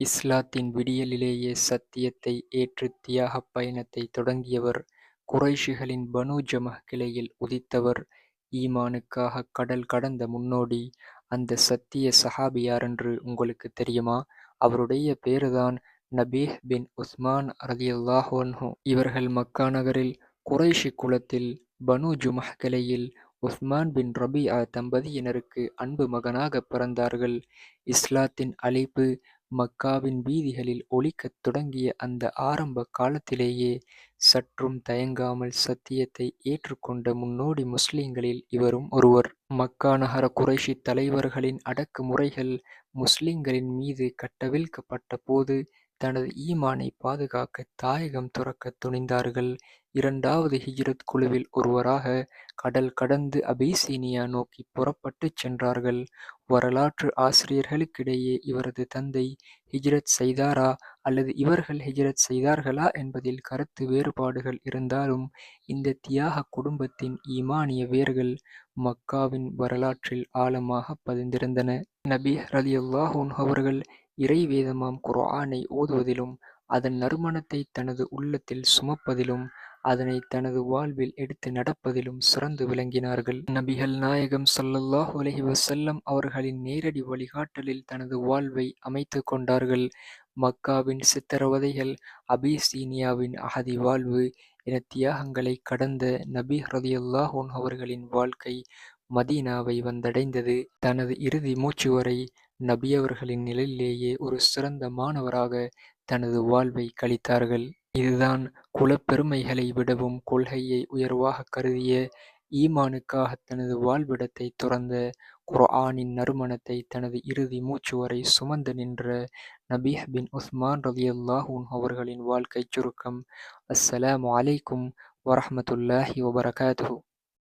இஸ்லாத்தின் விடியலிலேயே சத்தியத்தை ஏற்று தியாகப் பயணத்தைத் தொடங்கியவர், குறைஷிகளின் பனூ ஜமஹ் கிளையில் உதித்தவர், ஈமானுக்காகக் கடல் கடந்த முன்னோடி. அந்த சத்திய சஹாபி யாரென்று உங்களுக்குத் தெரியுமா? அவருடைய பேருதான் நபீஹ் பின் உஸ்மான் ரலியல்லாஹு அன்ஹு. இவர்கள் மக்கா நகரில் குறைஷி குலத்தில் பனூ ஜுமஹ் கிளையில் உஸ்மான் பின் ரபீஆ தம்பதியினருக்கு அன்பு மகனாகப் பிறந்தார்கள். இஸ்லாத்தின் அழைப்பு மக்காவின் வீதிகளில் ஒலிக்கத் தொடங்கிய அந்த ஆரம்ப காலத்திலேயே சற்றும் தயங்காமல் சத்தியத்தை ஏற்றுக்கொண்ட முன்னோடி முஸ்லிம்களில் இவரும் ஒருவர். மக்கா நகர குறைஷி தலைவர்களின் அடக்குமுறைகள் முஸ்லிம்களின் மீது கட்டவிழ்க்கப்பட்ட போது தனது ஈமானை பாதுகாக்க தாயகம் துறக்கத் துணிந்தார்கள். இரண்டாவது ஹிஜ்ரத் குழுவில் ஒருவராக கடல் கடந்து அபிசீனியா நோக்கிப் புறப்பட்டுச் சென்றார்கள். வரலாற்று ஆசிரியர்களுக்கிடையே இவரது தந்தை ஹிஜ்ரத் செய்தாரா அல்லது இவர்கள் ஹிஜ்ரத் செய்தார்களா என்பதில் கருத்து வேறுபாடுகள் இருந்தாலும், இந்த தியாக குடும்பத்தின் ஈமானிய வேர்கள் மக்காவின் வரலாற்றில் ஆழமாகப் பதிந்திருந்தன. நபீஹ் ரலியல்லாஹு அன்ஹு அவர்கள் இறைவேதமாம் குர்ஆனை ஓதுவதிலும், அதன் நறுமணத்தைத் தனது உள்ளத்தில் சுமப்பதிலும், அதனைத் தனது வாழ்வில் எடுத்து நடப்பதிலும் சிறந்து விளங்கினார்கள். நபிகள் நாயகம் ஸல்லல்லாஹு அலைஹி வஸல்லம் அவர்களின் நேரடி வழிகாட்டலில் தனது வாழ்வை அமைத்துக் கொண்டார்கள். மக்காவின் சித்திரவதைகள், அபிசீனியாவின் அகதி வாழ்வு என தியாகங்களைக் கடந்த நபீஹ் ரலியல்லாஹு அன்ஹு அவர்களின் வாழ்க்கை மதீனாவை வந்தடைந்தது. தனது இறுதி மூச்சுவரை நபி அவர்களின் நிழலிலேயே ஒரு சிறந்த மாணவராக தனது வாழ்வை கழித்தார்கள். இதுதான் குலப்பெருமைகளை விடவும் கொள்கையை உயர்வாகக் கருதிய, ஈமானுக்காகத் தனது வாழ்விடத்தைத் துறந்த, குர்ஆனின் நறுமணத்தை தனது இறுதி மூச்சுவரை சுமந்து நின்ற நபீஹ் பின் உஸ்மான் ரலியல்லாஹு அன்ஹு அவர்களின் வாழ்க்கைச் சுருக்கம். அஸ்ஸலாமு அலைக்கும் வரஹ்மத்துல்லாஹி வபரகாத்துஹு.